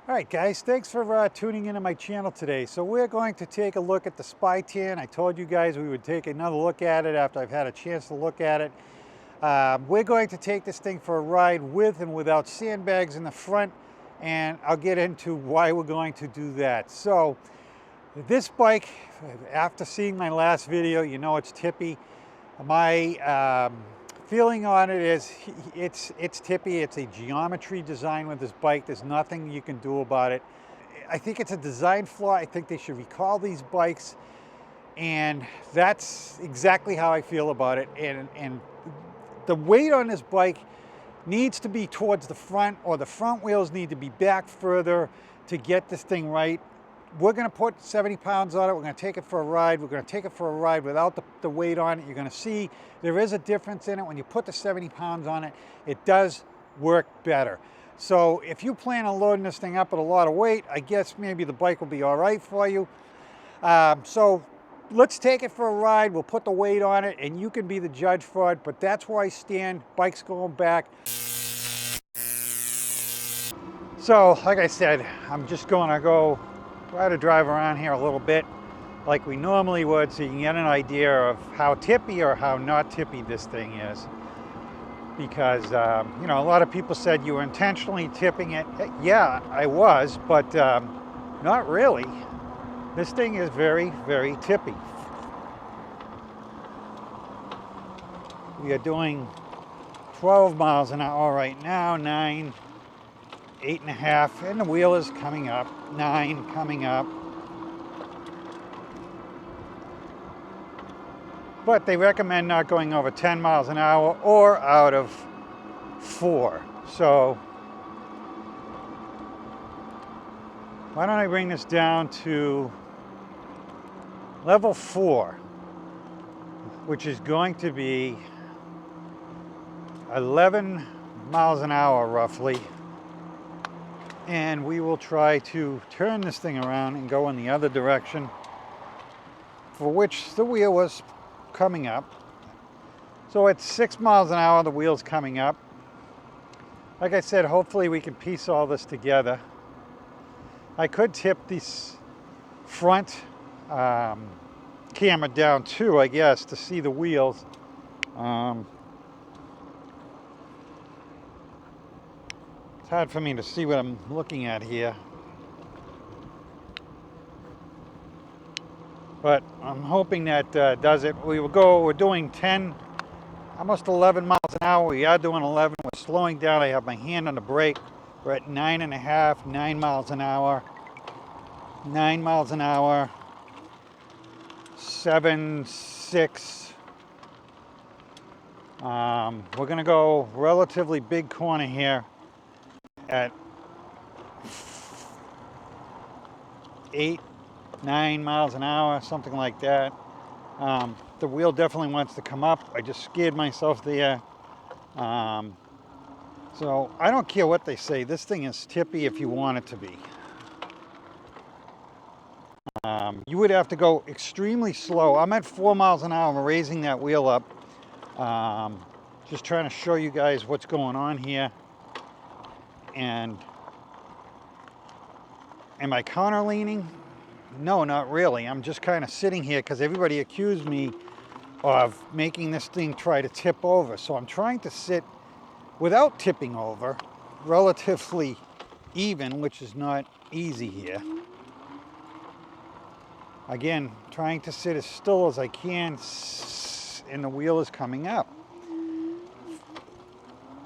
All right, guys, thanks for tuning into my channel today. So we're going to take a look at the SPYTAN. I told you guys we would take another look at it after I've had a chance to look at it. We're going to take this thing for a ride with and without sandbags in the front, and I'll get into why we're going to do that. So this bike, after seeing my last video, you know it's tippy. My feeling on it is it's tippy. It's a geometry design with this bike. There's nothing you can do about it. I think it's a design flaw. I think they should recall these bikes, and that's exactly how I feel about it. And the weight on this bike needs to be towards the front, or the front wheels need to be back further to get this thing right. We're going to put 70 pounds on it. We're going to take it for a ride. We're going to take it for a ride without the weight on it. You're going to see there is a difference in it. When you put the 70 pounds on it, it does work better. So if you plan on loading this thing up with a lot of weight, I guess maybe the bike will be all right for you. So let's take it for a ride. We'll put the weight on it, and you can be the judge for it. But that's where I stand. Bike's going back. So like I said, I'm just going to go try to drive around here a little bit like we normally would, so you can get an idea of how tippy or how not tippy this thing is. Because you know, a lot of people said you were intentionally tipping it. Yeah, I was, but not really. This thing is very, very tippy. We are doing 12 miles an hour right now, 9, 8.5, and the wheel is coming up, 9 coming up. But they recommend not going over 10 miles an hour or out of 4. So why don't I bring this down to level 4, which is going to be 11 miles an hour roughly. And we will try to turn this thing around and go in the other direction, for which the wheel was coming up. So at 6 miles an hour, the wheel's coming up. Like I said, hopefully we can piece all this together. I could tip this front camera down too, I guess, to see the wheels. It's hard for me to see what I'm looking at here, but I'm hoping that does it. We're doing 10, almost 11 miles an hour. We are doing 11. We're slowing down. I have my hand on the brake. We're at 9.5, 9 miles an hour, 9 miles an hour, 7, 6. We're gonna go relatively big corner here at 8, 9 miles an hour, something like that. The wheel definitely wants to come up. I just scared myself there. So I don't care what they say. This thing is tippy if you want it to be. You would have to go extremely slow. I'm at 4 miles an hour. I'm raising that wheel up. Just trying to show you guys what's going on here. And am I counter leaning? No, not really. I'm just kind of sitting here because everybody accused me of making this thing try to tip over. So I'm trying to sit without tipping over, relatively even, which is not easy here. Again, trying to sit as still as I can, and the wheel is coming up.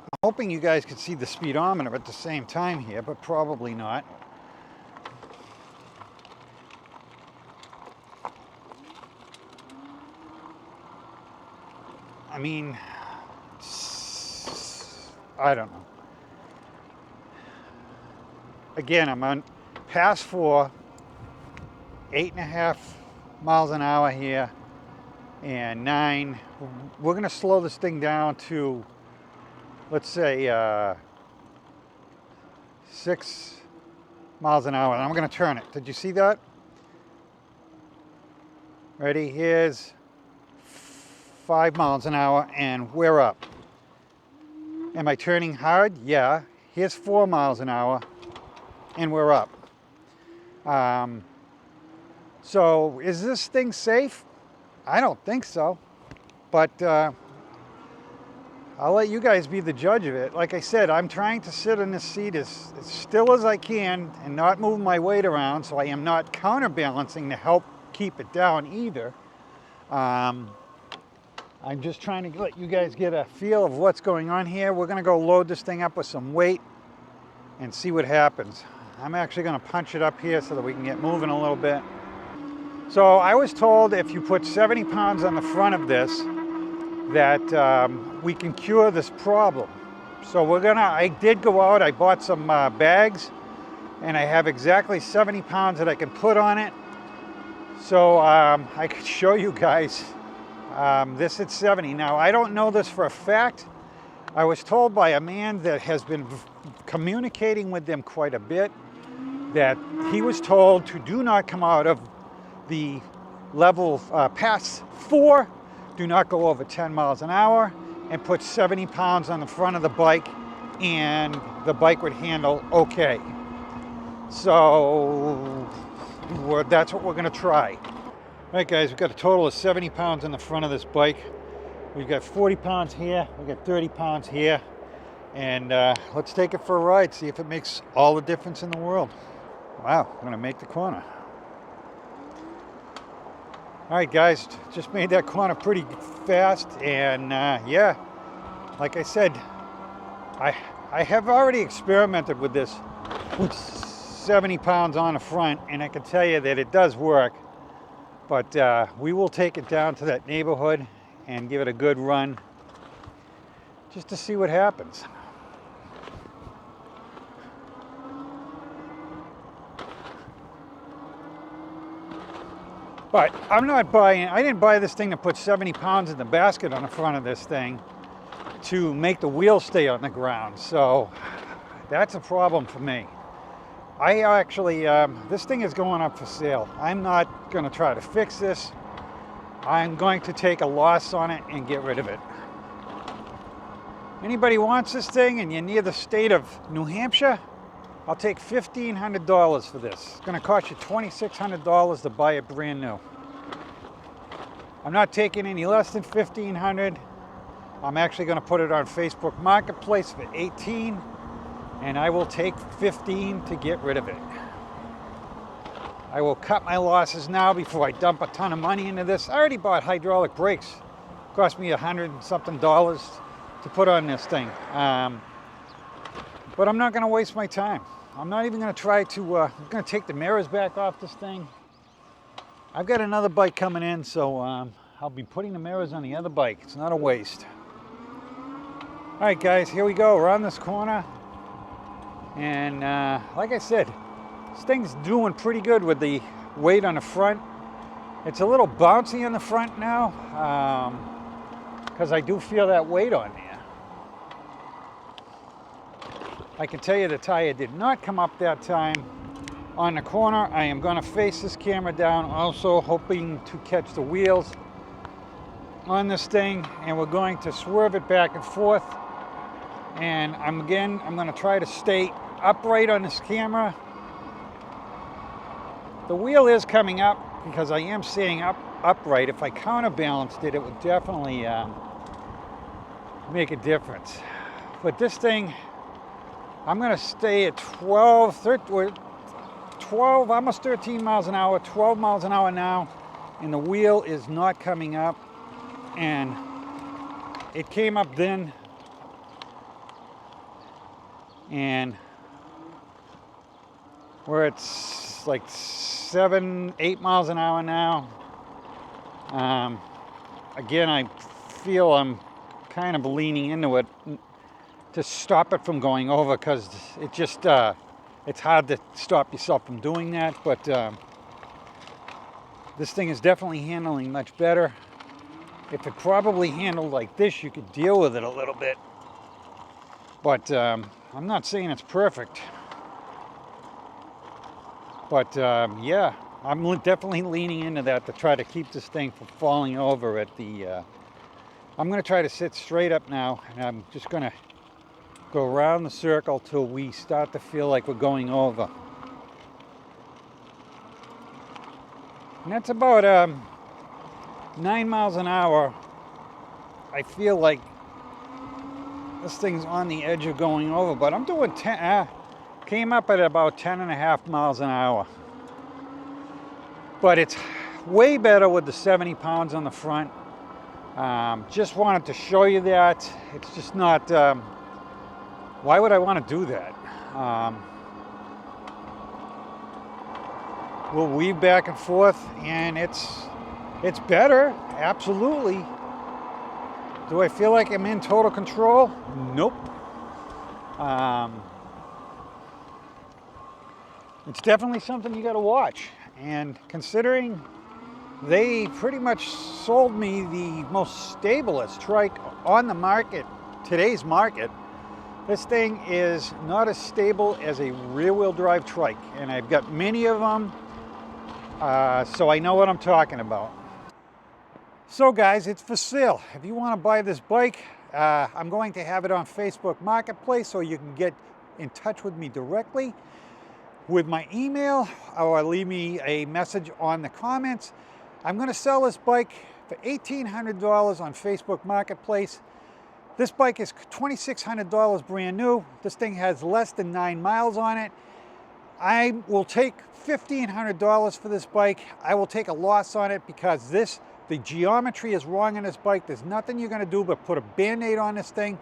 I'm hoping you guys could see the speedometer at the same time here, but probably not. I mean, I don't know. Again, I'm on past 4, 8.5 miles an hour here, and 9. We're gonna slow this thing down to, let's say, 6 miles an hour, and I'm gonna turn it. Did you see that? Ready? Here's 5 miles an hour, and we're up. Am I turning hard? Yeah. Here's 4 miles an hour. and we're up. So is this thing safe? I don't think so, but I'll let you guys be the judge of it. Like I said, I'm trying to sit in this seat as still as I can and not move my weight around, so I am not counterbalancing to help keep it down either. I'm just trying to let you guys get a feel of what's going on here. We're gonna go load this thing up with some weight and see what happens. I'm actually gonna punch it up here so that we can get moving a little bit. So I was told if you put 70 pounds on the front of this, that we can cure this problem. So I did go out, I bought some bags, and I have exactly 70 pounds that I can put on it. So I could show you guys this at 70. Now, I don't know this for a fact. I was told by a man that has been communicating with them quite a bit that he was told to do not come out of the level past 4, do not go over 10 miles an hour, and put 70 pounds on the front of the bike, and the bike would handle okay. So that's what we're gonna try. All right, guys, we've got a total of 70 pounds on the front of this bike. We've got 40 pounds here, we've got 30 pounds here, and let's take it for a ride, see if it makes all the difference in the world. Wow, I'm gonna make the corner. All right, guys, just made that corner pretty fast, and yeah, like I said, I have already experimented with this with 70 pounds on the front, and I can tell you that it does work, but we will take it down to that neighborhood and give it a good run just to see what happens. But I'm not buying, I didn't buy this thing to put 70 pounds in the basket on the front of this thing to make the wheels stay on the ground. So that's a problem for me. I actually, this thing is going up for sale. I'm not gonna try to fix this. I'm going to take a loss on it and get rid of it. Anybody wants this thing and you're near the state of New Hampshire, I'll take $1,500 for this. It's gonna cost you $2,600 to buy it brand new. I'm not taking any less than $1,500. I'm actually gonna put it on Facebook Marketplace for $18, and I will take $15 to get rid of it. I will cut my losses now before I dump a ton of money into this. I already bought hydraulic brakes. It cost me $100 and something to put on this thing. But I'm not gonna waste my time. I'm not even gonna try to, I'm gonna take the mirrors back off this thing. I've got another bike coming in, so I'll be putting the mirrors on the other bike. It's not a waste. All right, guys, here we go. We're on this corner. And like I said, this thing's doing pretty good with the weight on the front. It's a little bouncy on the front now, because I do feel that weight on there. I can tell you the tire did not come up that time on the corner. I am gonna face this camera down, also hoping to catch the wheels on this thing, and we're going to swerve it back and forth. And I'm gonna try to stay upright on this camera. The wheel is coming up because I am staying upright. If I counterbalanced it, it would definitely make a difference. But this thing, I'm gonna stay at 12, almost 13 miles an hour, 12 miles an hour now, and the wheel is not coming up. And it came up then, and we're at like 7, 8 miles an hour now. Again, I feel I'm kind of leaning into it to stop it from going over, because it just it's hard to stop yourself from doing that. But this thing is definitely handling much better. If it probably handled like this, you could deal with it a little bit. But I'm not saying it's perfect. But yeah, I'm definitely leaning into that to try to keep this thing from falling over at the... I'm going to try to sit straight up now, and I'm just going to go around the circle till we start to feel like we're going over. And that's about 9 miles an hour. I feel like this thing's on the edge of going over, but I'm doing 10, came up at about 10.5 miles an hour. But it's way better with the 70 pounds on the front. Just wanted to show you that. It's just not, why would I want to do that? We'll weave back and forth, and it's better, absolutely. Do I feel like I'm in total control? Nope. It's definitely something you got to watch. And considering they pretty much sold me the most stablest trike on the market, today's market, this thing is not as stable as a rear-wheel drive trike. And I've got many of them, so I know what I'm talking about. So guys, it's for sale. If you want to buy this bike, I'm going to have it on Facebook Marketplace, so you can get in touch with me directly with my email, or leave me a message on the comments. I'm going to sell this bike for $1,800 on Facebook Marketplace. This bike is $2,600 brand new. This thing has less than 9 miles on it. I will take $1,500 for this bike. I will take a loss on it because the geometry is wrong on this bike. There's nothing you're going to do but put a Band-Aid on this thing.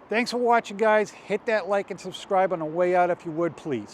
Thanks for watching, guys. Hit that like and subscribe on the way out if you would, please.